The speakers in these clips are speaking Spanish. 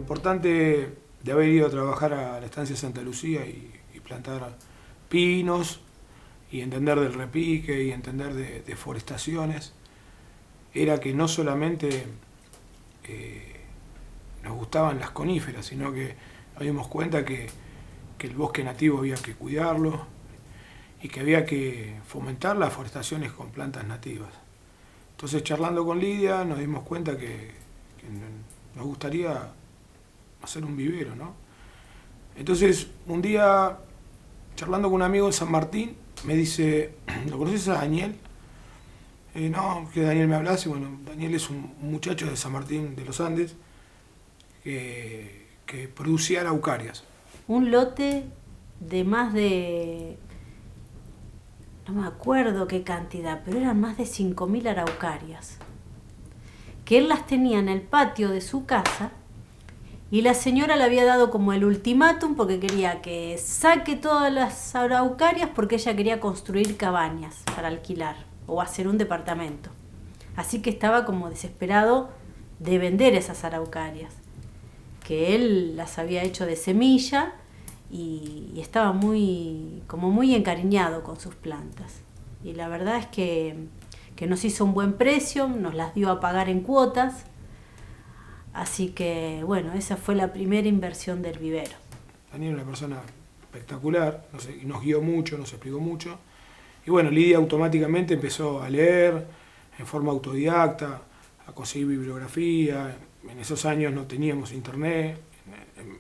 importante de haber ido a trabajar a la estancia Santa Lucía y plantar pinos y entender del repique y entender de forestaciones, era que no solamente nos gustaban las coníferas, sino que nos dimos cuenta que el bosque nativo había que cuidarlo y que había que fomentar las forestaciones con plantas nativas. Entonces, charlando con Lidia, nos dimos cuenta que nos gustaría hacer un vivero, ¿no? Entonces, un día, charlando con un amigo en San Martín, me dice, ¿lo conoces a Daniel? No, que Daniel me hablase. Bueno, Daniel es un muchacho de San Martín de los Andes que producía araucarias. Un lote de más de, no me acuerdo qué cantidad, pero eran más de 5.000 araucarias, que él las tenía en el patio de su casa y la señora le había dado como el ultimátum porque quería que saque todas las araucarias porque ella quería construir cabañas para alquilar o hacer un departamento. Así que estaba como desesperado de vender esas araucarias, que él las había hecho de semilla y estaba muy encariñado con sus plantas. Y la verdad es que nos hizo un buen precio, nos las dio a pagar en cuotas. Así que, bueno, esa fue la primera inversión del vivero. Daniel es una persona espectacular, nos guió mucho, nos explicó mucho. Y bueno, Lidia automáticamente empezó a leer en forma autodidacta, a conseguir bibliografía. En esos años no teníamos internet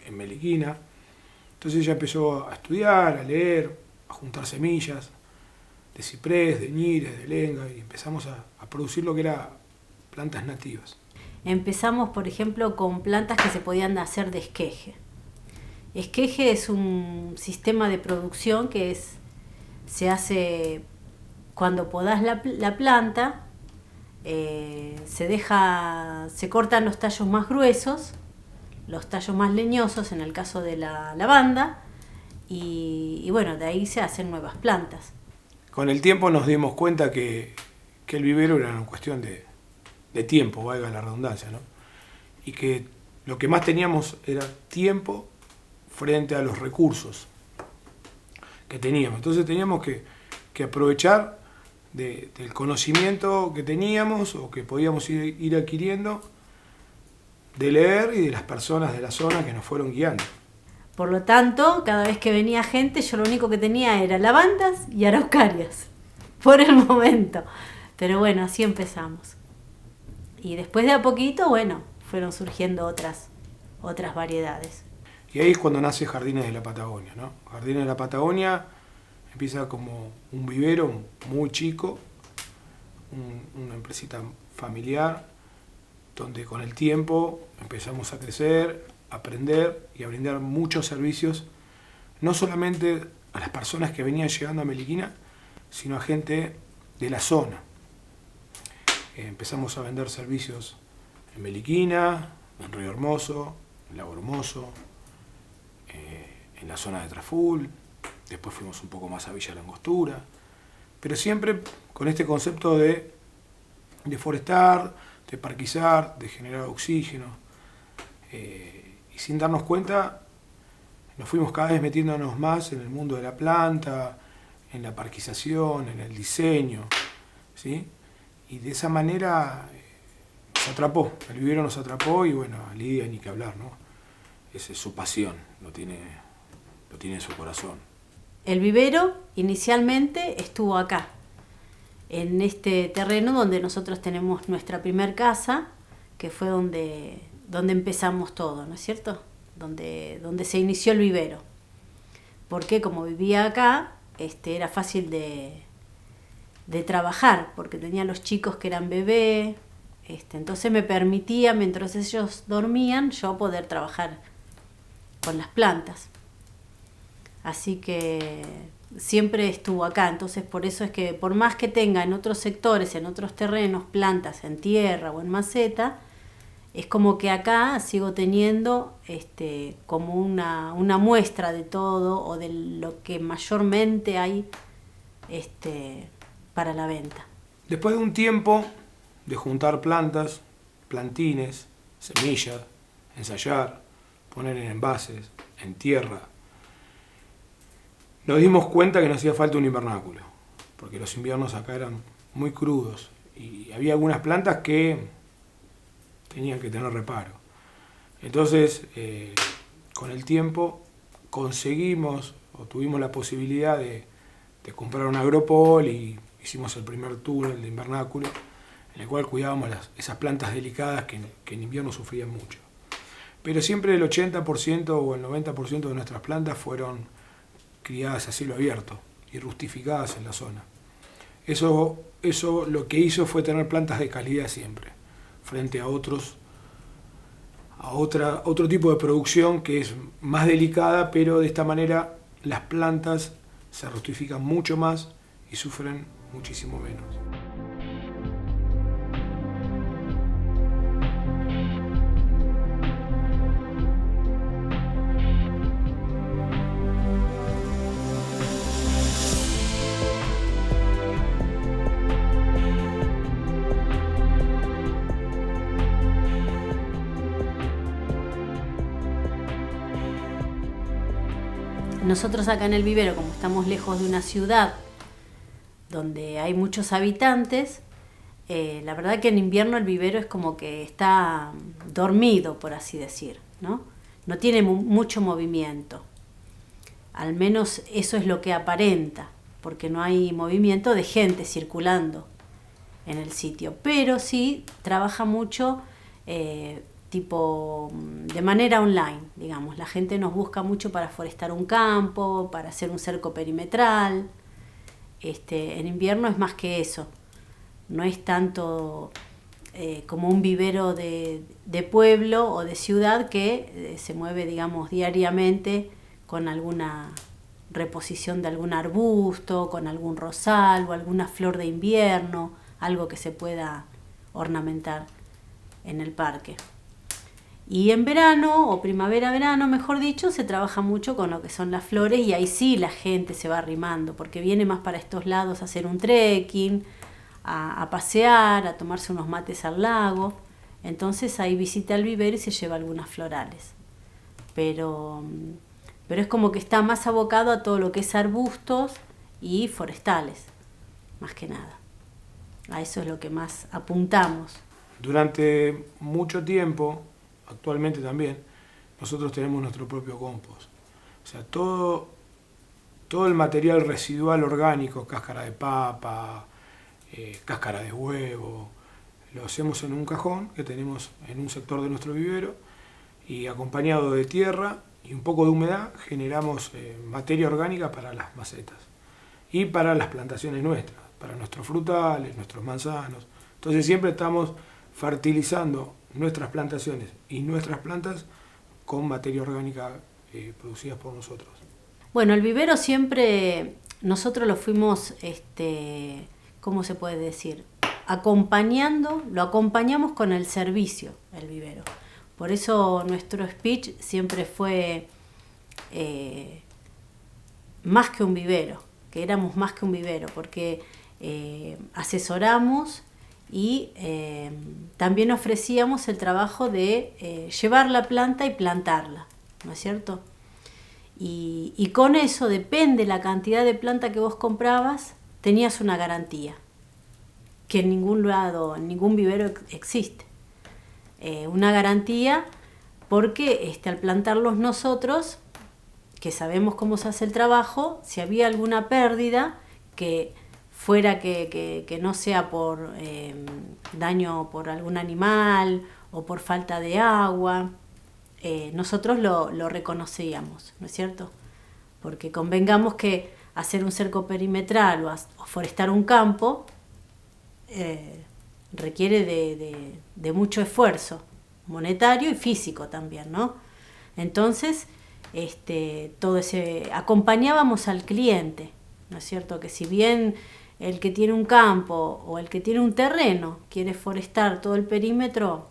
en Meliquina. Entonces ella empezó a estudiar, a leer, a juntar semillas de ciprés, de ñires, de lenga, y empezamos a producir lo que eran plantas nativas. Empezamos, por ejemplo, con plantas que se podían hacer de esqueje. Esqueje es un sistema de producción que se hace cuando podás la planta, se cortan los tallos más gruesos, los tallos más leñosos en el caso de la lavanda, y bueno, de ahí se hacen nuevas plantas. Con el tiempo nos dimos cuenta que el vivero era una cuestión de tiempo, valga la redundancia, ¿no? Y que lo que más teníamos era tiempo frente a los recursos que teníamos. Entonces teníamos que aprovechar del conocimiento que teníamos o que podíamos ir adquiriendo, de leer y de las personas de la zona que nos fueron guiando. Por lo tanto, cada vez que venía gente, yo lo único que tenía era lavandas y araucarias, por el momento. Pero bueno, así empezamos. Y después de a poquito, bueno, fueron surgiendo otras variedades. Y ahí es cuando nace Jardines de la Patagonia, ¿no? Jardines de la Patagonia empieza como un vivero muy chico, una empresita familiar, donde con el tiempo empezamos a crecer, a aprender y a brindar muchos servicios, no solamente a las personas que venían llegando a Meliquina, sino a gente de la zona. Empezamos a vender servicios en Meliquina, en Río Hermoso, en Lago Hermoso, en la zona de Traful, después fuimos un poco más a Villa Langostura, pero siempre con este concepto de forestar, de parquizar, de generar oxígeno, y sin darnos cuenta nos fuimos cada vez metiéndonos más en el mundo de la planta, en la parquización, en el diseño, ¿sí? Y de esa manera se atrapó, el vivero nos atrapó y bueno, a Lidia ni que hablar, ¿no? Esa es su pasión, lo tiene en su corazón. El vivero inicialmente estuvo acá, en este terreno donde nosotros tenemos nuestra primer casa, que fue donde empezamos todo, ¿no es cierto? Donde se inició el vivero. Porque como vivía acá, era fácil de trabajar, porque tenía los chicos que eran bebé, entonces me permitía, mientras ellos dormían, yo poder trabajar con las plantas. Así que siempre estuvo acá, entonces por eso es que por más que tenga en otros sectores, en otros terrenos, plantas en tierra o en maceta, es como que acá sigo teniendo como una muestra de todo o de lo que mayormente hay para la venta. Después de un tiempo de juntar plantas, plantines, semillas, ensayar, poner en envases, en tierra, nos dimos cuenta que nos hacía falta un invernáculo, porque los inviernos acá eran muy crudos y había algunas plantas que tenían que tener reparo. Entonces, con el tiempo conseguimos o tuvimos la posibilidad de comprar un agropol y hicimos el primer túnel de invernáculo en el cual cuidábamos esas plantas delicadas que en invierno sufrían mucho. Pero siempre el 80% o el 90% de nuestras plantas fueron criadas a cielo abierto y rustificadas en la zona. Eso lo que hizo fue tener plantas de calidad siempre, frente a otro tipo de producción que es más delicada, pero de esta manera las plantas se rustifican mucho más y sufren muchísimo menos. Nosotros acá en el vivero, como estamos lejos de una ciudad donde hay muchos habitantes, la verdad que en invierno el vivero es como que está dormido, por así decir, ¿no? No tiene mucho movimiento. Al menos eso es lo que aparenta, porque no hay movimiento de gente circulando en el sitio. Pero sí trabaja mucho tipo de manera online, digamos. La gente nos busca mucho para forestar un campo, para hacer un cerco perimetral. En invierno es más que eso. No es tanto como un vivero de pueblo o de ciudad que se mueve, digamos, diariamente con alguna reposición de algún arbusto, con algún rosal o alguna flor de invierno, algo que se pueda ornamentar en el parque. Y en verano, o primavera-verano, mejor dicho, se trabaja mucho con lo que son las flores y ahí sí la gente se va arrimando, porque viene más para estos lados a hacer un trekking, a pasear, a tomarse unos mates al lago. Entonces ahí visita el vivero y se lleva algunas florales. Pero es como que está más abocado a todo lo que es arbustos y forestales, más que nada. A eso es lo que más apuntamos. Durante mucho tiempo, actualmente también, nosotros tenemos nuestro propio compost. O sea, todo el material residual orgánico, cáscara de papa, cáscara de huevo, lo hacemos en un cajón que tenemos en un sector de nuestro vivero y acompañado de tierra y un poco de humedad generamos materia orgánica para las macetas y para las plantaciones nuestras, para nuestros frutales, nuestros manzanos. Entonces siempre estamos fertilizando nuestras plantaciones y nuestras plantas con materia orgánica producida por nosotros. Bueno, el vivero siempre nosotros lo fuimos, ¿cómo se puede decir? Lo acompañamos con el servicio, el vivero. Por eso nuestro speech siempre fue más que un vivero, que éramos más que un vivero, porque asesoramos y también ofrecíamos el trabajo de llevar la planta y plantarla, ¿no es cierto? Y con eso, depende la cantidad de planta que vos comprabas, tenías una garantía, que en ningún lado, en ningún vivero existe. Una garantía porque al plantarlos nosotros, que sabemos cómo se hace el trabajo, si había alguna pérdida, que fuera que no sea por daño por algún animal o por falta de agua, nosotros lo reconocíamos, ¿no es cierto? Porque convengamos que hacer un cerco perimetral o forestar un campo requiere de mucho esfuerzo monetario y físico también, ¿no? Entonces, acompañábamos al cliente, ¿no es cierto? Que si bien el que tiene un campo o el que tiene un terreno quiere forestar todo el perímetro,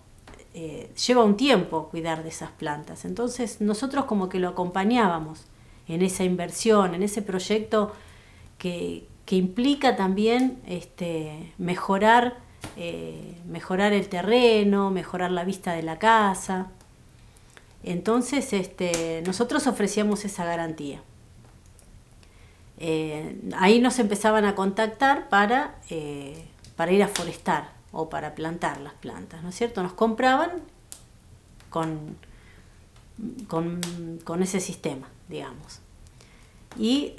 lleva un tiempo cuidar de esas plantas. Entonces nosotros como que lo acompañábamos en esa inversión, en ese proyecto que implica también mejorar el terreno, mejorar la vista de la casa. Entonces nosotros ofrecíamos esa garantía. Ahí nos empezaban a contactar para ir a forestar o para plantar las plantas, ¿no es cierto? Nos compraban con ese sistema, digamos. Y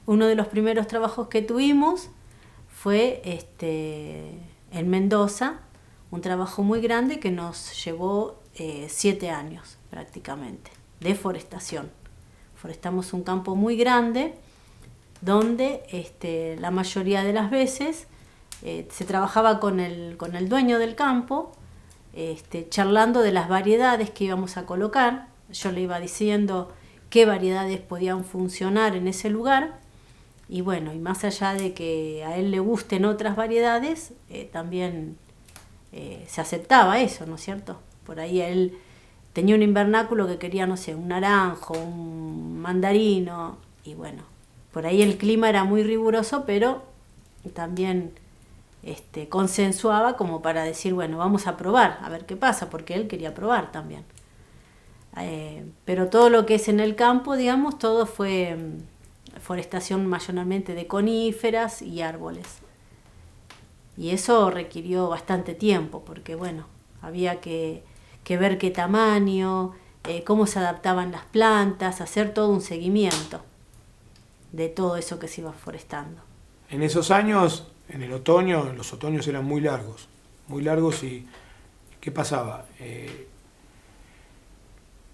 uno de los primeros trabajos que tuvimos fue en Mendoza, un trabajo muy grande que nos llevó 7 años prácticamente, de forestación. Forestamos un campo muy grande donde la mayoría de las veces se trabajaba con el dueño del campo, charlando de las variedades que íbamos a colocar. Yo le iba diciendo qué variedades podían funcionar en ese lugar, y bueno, y más allá de que a él le gusten otras variedades, también se aceptaba eso, ¿no es cierto? Por ahí él tenía un invernáculo que quería, no sé, un naranjo, un mandarino, y bueno, por ahí el clima era muy riguroso, pero también consensuaba como para decir, bueno, vamos a probar, a ver qué pasa, porque él quería probar también. Pero todo lo que es en el campo, digamos, todo fue forestación mayormente de coníferas y árboles. Y eso requirió bastante tiempo, porque bueno, había que ver qué tamaño, cómo se adaptaban las plantas, hacer todo un seguimiento de todo eso que se iba forestando. En esos años, en el otoño, los otoños eran muy largos, y ¿qué pasaba?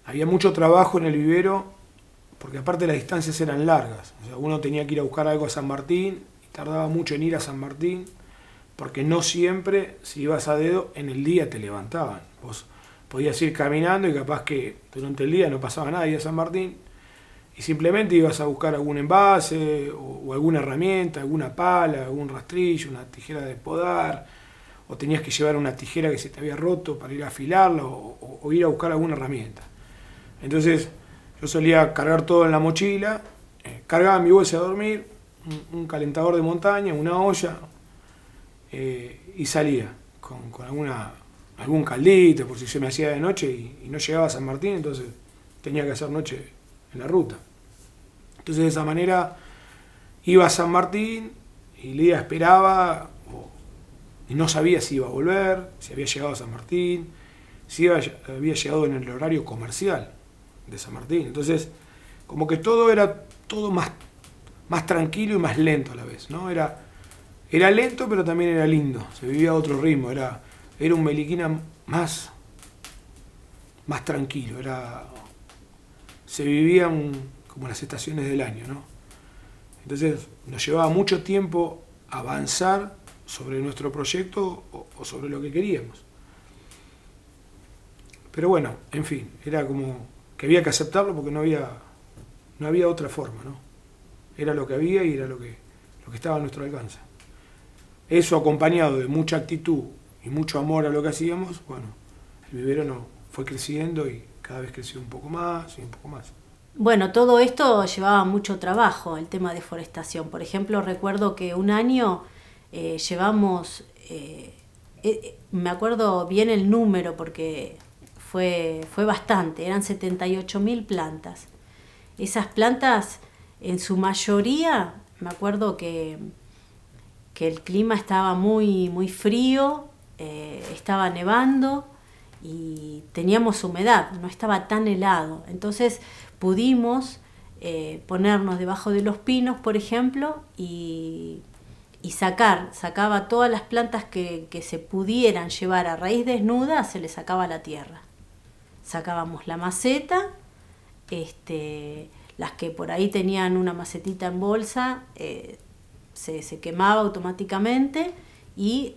Había mucho trabajo en el vivero, porque aparte las distancias eran largas. O sea, uno tenía que ir a buscar algo a San Martín y tardaba mucho en ir a San Martín, porque no siempre, si ibas a dedo, en el día te levantaban. Vos podías ir caminando y capaz que durante el día no pasaba nadie a San Martín, y simplemente ibas a buscar algún envase o alguna herramienta, alguna pala, algún rastrillo, una tijera de podar, o tenías que llevar una tijera que se te había roto para ir a afilarla o ir a buscar alguna herramienta. Entonces yo solía cargar todo en la mochila, cargaba mi bolsa de dormir, un calentador de montaña, una olla, y salía con algún caldito por si se me hacía de noche y no llegaba a San Martín, entonces tenía que hacer noche en la ruta. Entonces de esa manera iba a San Martín y Lidia esperaba y no sabía si iba a volver, si había llegado a San Martín, si había llegado en el horario comercial de San Martín. Entonces como que todo era más tranquilo y más lento a la vez, ¿no? Era lento, pero también era lindo, se vivía a otro ritmo, era un Meliquina más tranquilo, se vivían como las estaciones del año, ¿no? Entonces nos llevaba mucho tiempo avanzar sobre nuestro proyecto o sobre lo que queríamos. Pero bueno, en fin, era como que había que aceptarlo porque no había otra forma, ¿no? Era lo que había y era lo que estaba a nuestro alcance. Eso acompañado de mucha actitud y mucho amor a lo que hacíamos, bueno, el vivero fue creciendo y cada vez creció un poco más y un poco más. Bueno, todo esto llevaba mucho trabajo, el tema de forestación. Por ejemplo, recuerdo que un año llevamos, me acuerdo bien el número porque fue bastante, eran 78.000 plantas. Esas plantas, en su mayoría, me acuerdo que el clima estaba muy frío, estaba nevando y teníamos humedad, no estaba tan helado. Entonces pudimos ponernos debajo de los pinos, por ejemplo, y sacaba todas las plantas que se pudieran llevar a raíz desnuda, se le sacaba la tierra. Sacábamos la maceta, las que por ahí tenían una macetita en bolsa, se quemaba automáticamente y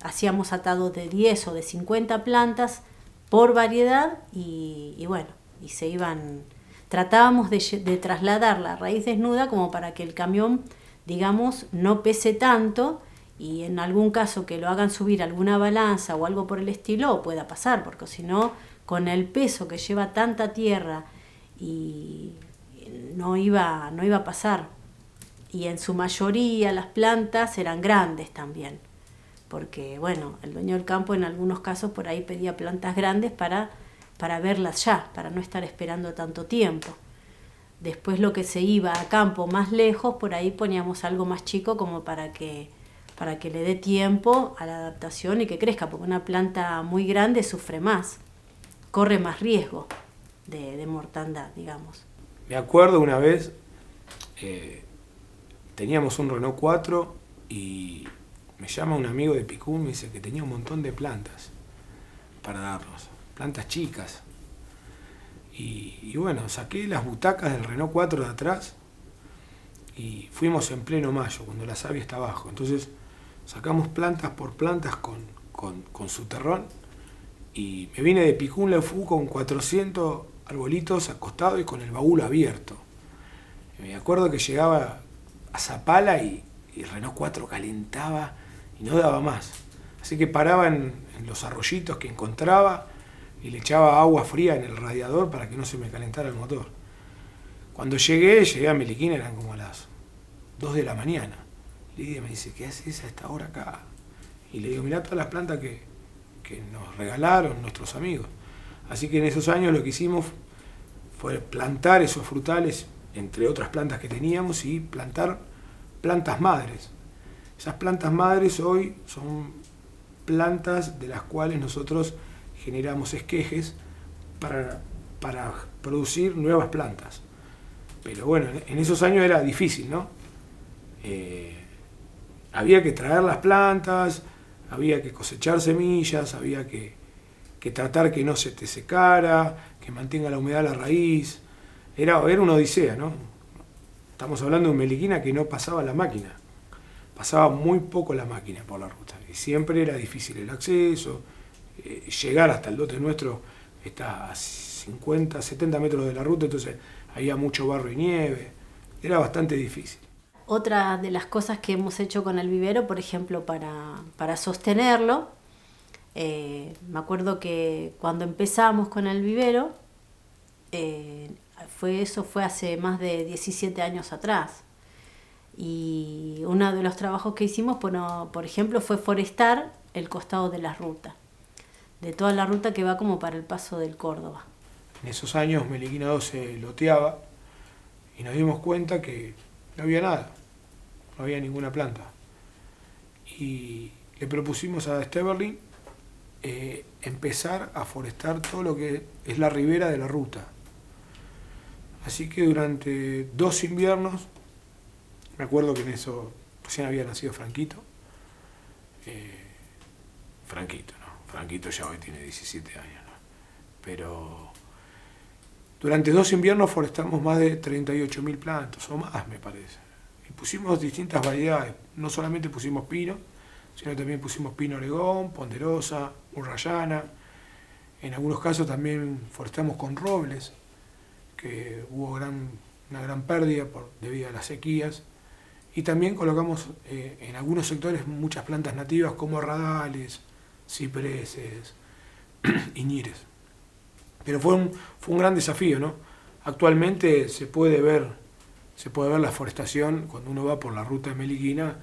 hacíamos atados de 10 o de 50 plantas por variedad y bueno, y se iban, tratábamos de trasladar la raíz desnuda como para que el camión, digamos, no pese tanto y en algún caso que lo hagan subir alguna balanza o algo por el estilo pueda pasar, porque si no, con el peso que lleva tanta tierra y no iba a pasar. Y en su mayoría las plantas eran grandes también, porque bueno, el dueño del campo en algunos casos por ahí pedía plantas grandes para para verlas ya, para no estar esperando tanto tiempo. Después lo que se iba a campo más lejos, por ahí poníamos algo más chico como para que le dé tiempo a la adaptación y que crezca, porque una planta muy grande sufre más, corre más riesgo de mortandad, digamos. Me acuerdo una vez, teníamos un Renault 4 y me llama un amigo de Picún y me dice que tenía un montón de plantas para darnos, plantas chicas. Y bueno, saqué las butacas del Renault 4 de atrás y fuimos en pleno mayo, cuando la savia está abajo. Entonces sacamos plantas por plantas con su terrón y me vine de Picún Lefú con 400 arbolitos acostados y con el baúl abierto. Y me acuerdo que llegaba a Zapala y el Renault 4 calentaba y no daba más. Así que paraba en los arroyitos que encontraba y le echaba agua fría en el radiador para que no se me calentara el motor. Cuando llegué a Meliquina, eran como a las 2 de la mañana. Lidia me dice, ¿qué haces a esta hora acá? Y le digo, mirá todas las plantas que nos regalaron nuestros amigos. Así que en esos años lo que hicimos fue plantar esos frutales, entre otras plantas que teníamos, y plantar plantas madres. Esas plantas madres hoy son plantas de las cuales nosotros generamos esquejes para producir nuevas plantas. Pero bueno, en esos años era difícil, ¿no? Había que traer las plantas, había que cosechar semillas, había que tratar que no se te secara, que mantenga la humedad la raíz. Era una odisea, ¿no? Estamos hablando de un Meliquina que no pasaba la máquina. Pasaba muy poco la máquina por la ruta. Y siempre era difícil el acceso. Llegar hasta el lote nuestro está a 50, 70 metros de la ruta, entonces había mucho barro y nieve. Era bastante difícil. Otra de las cosas que hemos hecho con el vivero, por ejemplo, para sostenerlo, me acuerdo que cuando empezamos con el vivero, fue hace más de 17 años atrás. Y uno de los trabajos que hicimos, bueno, por ejemplo, fue forestar el costado de la ruta, de toda la ruta que va como para el paso del Córdoba. En esos años Meliquina 2 se loteaba y nos dimos cuenta que no había nada, no había ninguna planta. Y le propusimos a Steverlin empezar a forestar todo lo que es la ribera de la ruta. Así que durante 2 inviernos, me acuerdo que en eso recién había nacido Franquito. Franquito ya hoy tiene 17 años, ¿no? Pero durante 2 inviernos forestamos más de 38.000 plantas, o más me parece. Y pusimos distintas variedades, no solamente pusimos pino, sino también pusimos pino oregón, ponderosa, urrayana. En algunos casos también forestamos con robles, que hubo una gran pérdida debido a las sequías. Y también colocamos en algunos sectores muchas plantas nativas como radales, cipreses, iñires. Pero fue un gran desafío, ¿no? Actualmente se puede ver la forestación cuando uno va por la ruta de Meliquina,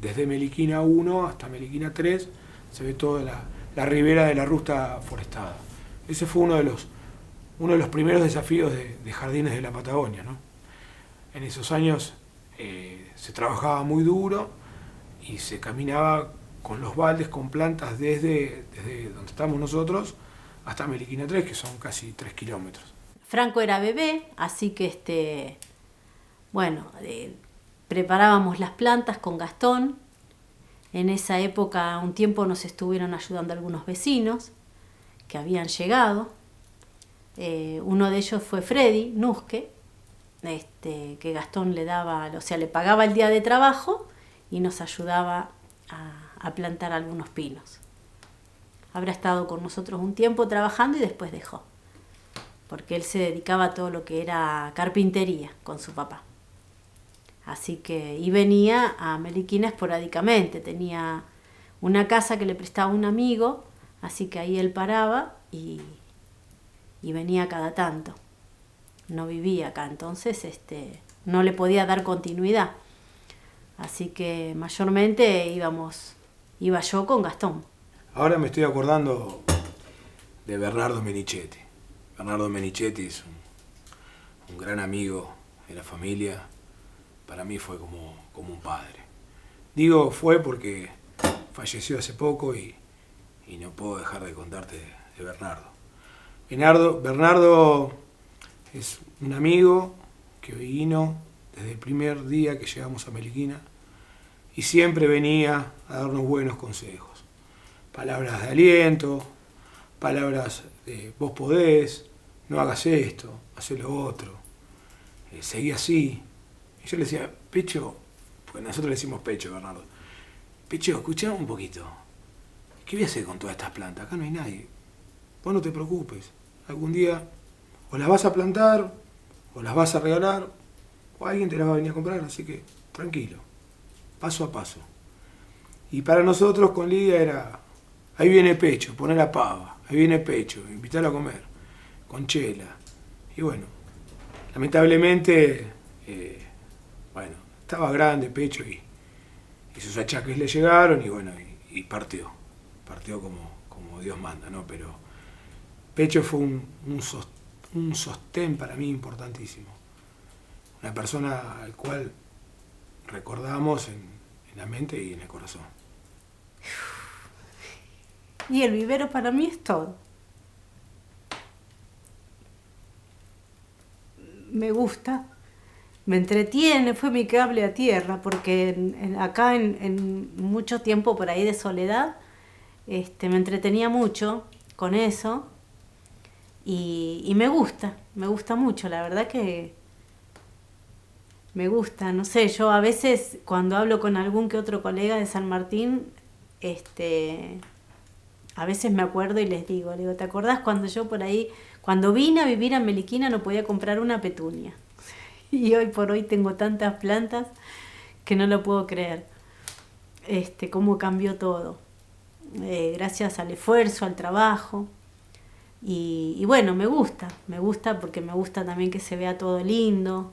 desde Meliquina 1 hasta Meliquina 3, se ve toda la ribera de la ruta forestada. Ese fue uno de los primeros desafíos de Jardines de la Patagonia, ¿no? En esos años se trabajaba muy duro y se caminaba con los baldes, con plantas desde donde estamos nosotros hasta Meliquina 3, que son casi 3 kilómetros. Franco era bebé, así que preparábamos las plantas con Gastón. En esa época un tiempo nos estuvieron ayudando algunos vecinos que habían llegado. Uno de ellos fue Freddy Nusque, que Gastón le pagaba el día de trabajo y nos ayudaba a plantar algunos pinos. Habrá estado con nosotros un tiempo trabajando y después dejó, porque él se dedicaba a todo lo que era carpintería con su papá. Así que, y venía a Meliquina esporádicamente, tenía una casa que le prestaba un amigo, así que ahí él paraba y venía cada tanto. No vivía acá, entonces no le podía dar continuidad. Así que mayormente iba yo con Gastón. Ahora me estoy acordando de Bernardo Menichetti. Bernardo Menichetti es un gran amigo de la familia. Para mí fue como un padre. Digo fue porque falleció hace poco y no puedo dejar de contarte de Bernardo. Bernardo es un amigo que vino desde el primer día que llegamos a Meliquina y siempre venía a darnos buenos consejos. Palabras de aliento, palabras de vos podés, no hagas esto, haz lo otro, seguí así. Y yo le decía, Pecho, porque nosotros le decimos Pecho a Bernardo, Pecho, escuchame un poquito, ¿qué voy a hacer con todas estas plantas? Acá no hay nadie, vos no te preocupes, algún día o las vas a plantar, o las vas a regalar, o alguien te las va a venir a comprar, así que tranquilo, paso a paso. Y para nosotros con Lidia era, ahí viene Pecho, poner la pava, ahí viene Pecho, invitarla a comer, con chela. Y bueno, lamentablemente, estaba grande Pecho y sus achaques le llegaron y bueno, y partió como Dios manda, ¿no? Pero Pecho fue un sostén para mí importantísimo. Una persona al cual recordamos en la mente y en el corazón. Y el vivero para mí es todo. Me gusta, me entretiene, fue mi cable a tierra, porque acá en mucho tiempo por ahí de soledad, me entretenía mucho con eso y me gusta mucho, la verdad que me gusta, no sé, yo a veces cuando hablo con algún que otro colega de San Martín, a veces me acuerdo y les digo, ¿te acordás cuando yo por ahí, cuando vine a vivir a Meliquina no podía comprar una petunia? Y hoy por hoy tengo tantas plantas que no lo puedo creer, cómo cambió todo, gracias al esfuerzo, al trabajo. Y bueno, me gusta porque me gusta también que se vea todo lindo,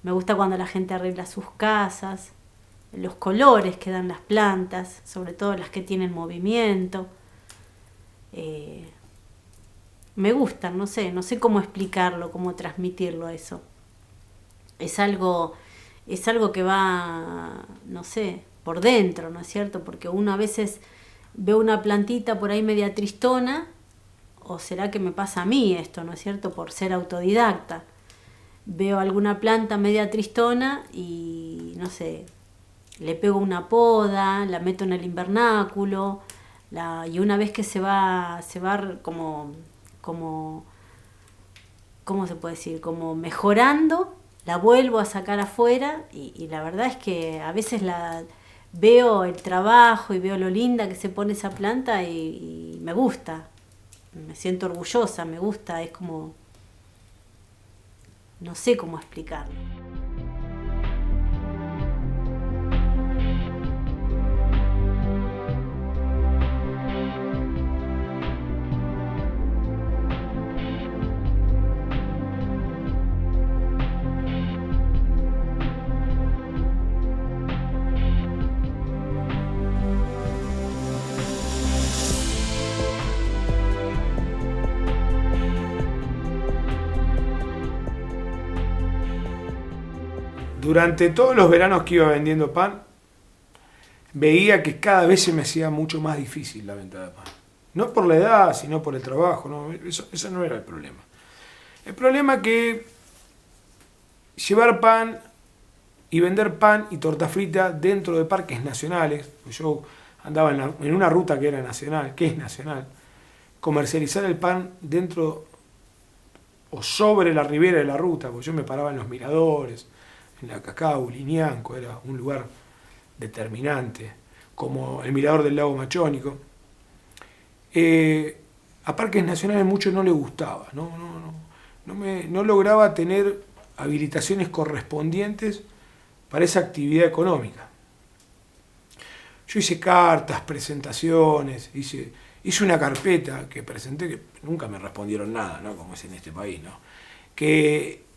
me gusta cuando la gente arregla sus casas, los colores que dan las plantas, sobre todo las que tienen movimiento. Me gustan, no sé cómo explicarlo, cómo transmitirlo eso. Es algo que va, no sé, por dentro, ¿no es cierto? Porque uno a veces ve una plantita por ahí media tristona, o será que me pasa a mí esto, ¿no es cierto? Por ser autodidacta. Veo alguna planta media tristona y, no sé, le pego una poda, la meto en el invernáculo, y una vez que se va como ¿cómo se puede decir? Como mejorando, la vuelvo a sacar afuera y la verdad es que a veces veo el trabajo y veo lo linda que se pone esa planta y me gusta, me siento orgullosa, me gusta, es como, no sé cómo explicarlo. Durante todos los veranos que iba vendiendo pan, veía que cada vez se me hacía mucho más difícil la venta de pan. No por la edad, sino por el trabajo, ¿no? Eso no era el problema. El problema es que llevar pan y vender pan y torta frita dentro de parques nacionales, pues yo andaba en una ruta que era nacional, que es nacional, comercializar el pan dentro o sobre la ribera de la ruta, porque yo me paraba en los miradores, en la Cacao, Linianco, era un lugar determinante, como el mirador del lago Machónico. A parques nacionales mucho no le gustaba, no lograba tener habilitaciones correspondientes para esa actividad económica. Yo hice cartas, presentaciones, hice una carpeta que presenté, que nunca me respondieron nada, ¿no? Como es en este país, ¿no? Que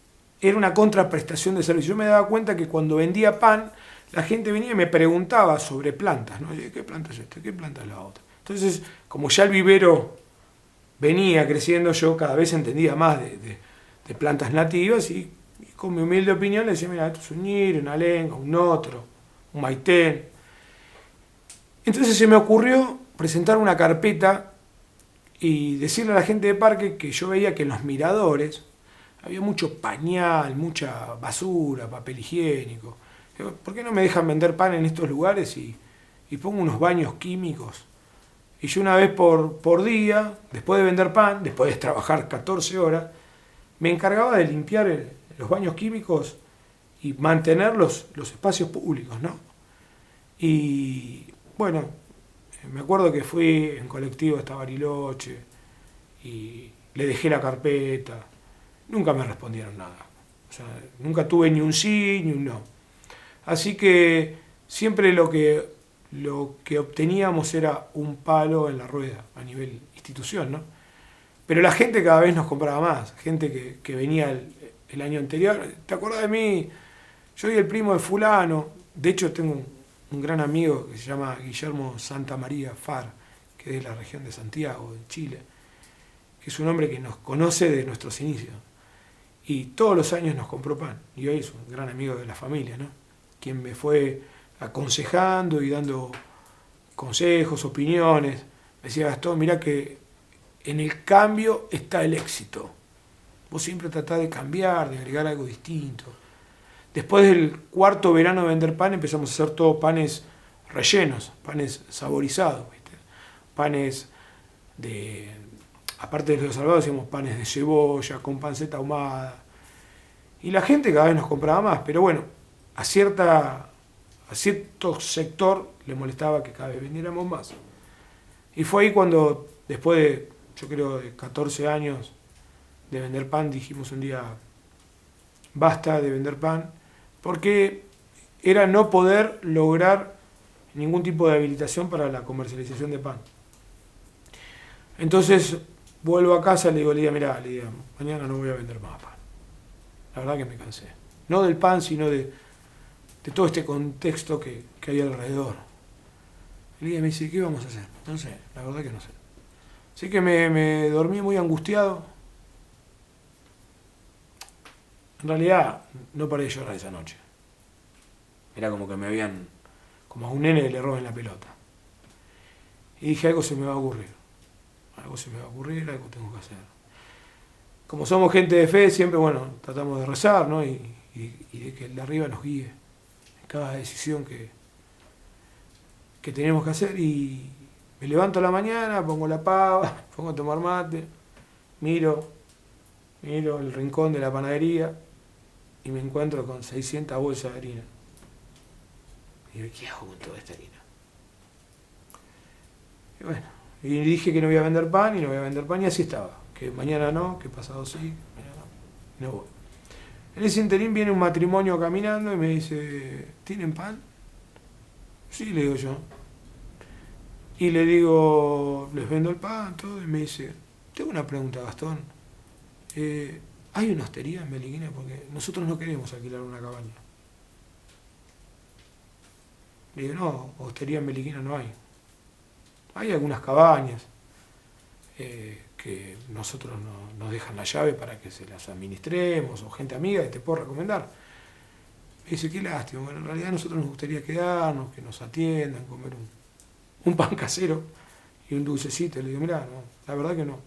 era una contraprestación de servicio. Yo me daba cuenta que cuando vendía pan, la gente venía y me preguntaba sobre plantas, ¿no? ¿Qué planta es esta? ¿Qué planta es la otra? Entonces, como ya el vivero venía creciendo, yo cada vez entendía más de plantas nativas y con mi humilde opinión le decía, mira, esto es un ñire, una lenga, un otro, un maitén. Entonces se me ocurrió presentar una carpeta y decirle a la gente de parque que yo veía que en los miradores había mucho pañal, mucha basura, papel higiénico. ¿Por qué no me dejan vender pan en estos lugares y pongo unos baños químicos? Y yo una vez por día, después de vender pan, después de trabajar 14 horas, me encargaba de limpiar los baños químicos y mantener los espacios públicos, ¿no? Y bueno, me acuerdo que fui en colectivo hasta Bariloche y le dejé la carpeta. Nunca me respondieron nada. O sea, nunca tuve ni un sí ni un no. Así que siempre lo que obteníamos era un palo en la rueda a nivel institución, ¿no? Pero la gente cada vez nos compraba más, gente que venía el año anterior. ¿Te acuerdas de mí? Yo soy el primo de fulano. De hecho tengo un gran amigo que se llama Guillermo Santa María Far, que es de la región de Santiago, de Chile, que es un hombre que nos conoce de nuestros inicios. Y todos los años nos compró pan. Y hoy es un gran amigo de la familia, ¿no? Quien me fue aconsejando y dando consejos, opiniones. Me decía, Gastón, mirá que en el cambio está el éxito. Vos siempre tratás de cambiar, de agregar algo distinto. Después del cuarto verano de vender pan, empezamos a hacer todo panes rellenos, panes saborizados, ¿viste? Panes aparte de los salvados, hacíamos panes de cebolla, con panceta ahumada. Y la gente cada vez nos compraba más, pero bueno, a cierto sector le molestaba que cada vez vendiéramos más. Y fue ahí cuando, después de, yo creo, de 14 años de vender pan, dijimos un día, basta de vender pan, porque era no poder lograr ningún tipo de habilitación para la comercialización de pan. Entonces vuelvo a casa y le digo, Lidia, mirá, Lidia, mañana no voy a vender más pan. La verdad que me cansé. No del pan, sino de todo este contexto que hay alrededor. Lidia me dice, ¿qué vamos a hacer? No sé, la verdad que no sé. Así que me dormí muy angustiado. En realidad no paré de llorar esa noche. Era como que como a un nene le roben la pelota. Y dije, algo se me va a ocurrir. Algo se me va a ocurrir, algo tengo que hacer. Como somos gente de fe, siempre, bueno, tratamos de rezar, ¿no? Y de que el de arriba nos guíe en cada decisión que tenemos que hacer. Y me levanto a la mañana, pongo la pava, pongo a tomar mate, miro el rincón de la panadería y me encuentro con 600 bolsas de harina. Y digo, ¿qué hago con toda esta harina? Y bueno, y dije que no voy a vender pan y así estaba. Que mañana no, que pasado sí, mañana no voy. En ese interín viene un matrimonio caminando y me dice, ¿tienen pan? Sí, le digo yo. Y le digo, les vendo el pan, todo, y me dice, tengo una pregunta, Gastón. ¿Hay una hostería en Meliquina? Porque nosotros no queremos alquilar una cabaña. Le digo, no, hostería en Meliquina no hay. Hay algunas cabañas que nosotros nos dejan la llave para que se las administremos, o gente amiga que te puedo recomendar. Me dice, qué lástima, bueno, en realidad a nosotros nos gustaría quedarnos, que nos atiendan, comer un pan casero y un dulcecito. Le digo, mirá, no, la verdad que no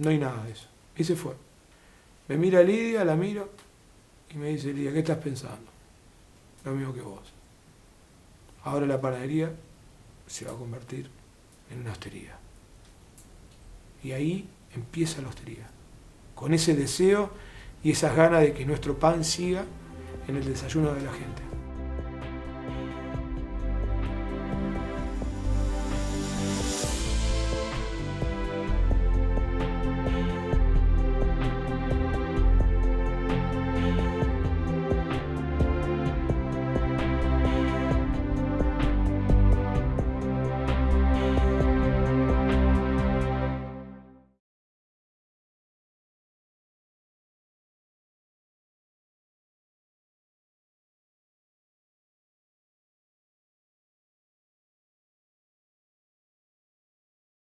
hay nada de eso. Y se fue. Me mira Lidia, la miro y me dice, Lidia, ¿qué estás pensando? Lo mismo que vos. Ahora la panadería se va a convertir en una hostería. Y ahí empieza la hostería. Con ese deseo y esas ganas de que nuestro pan siga en el desayuno de la gente.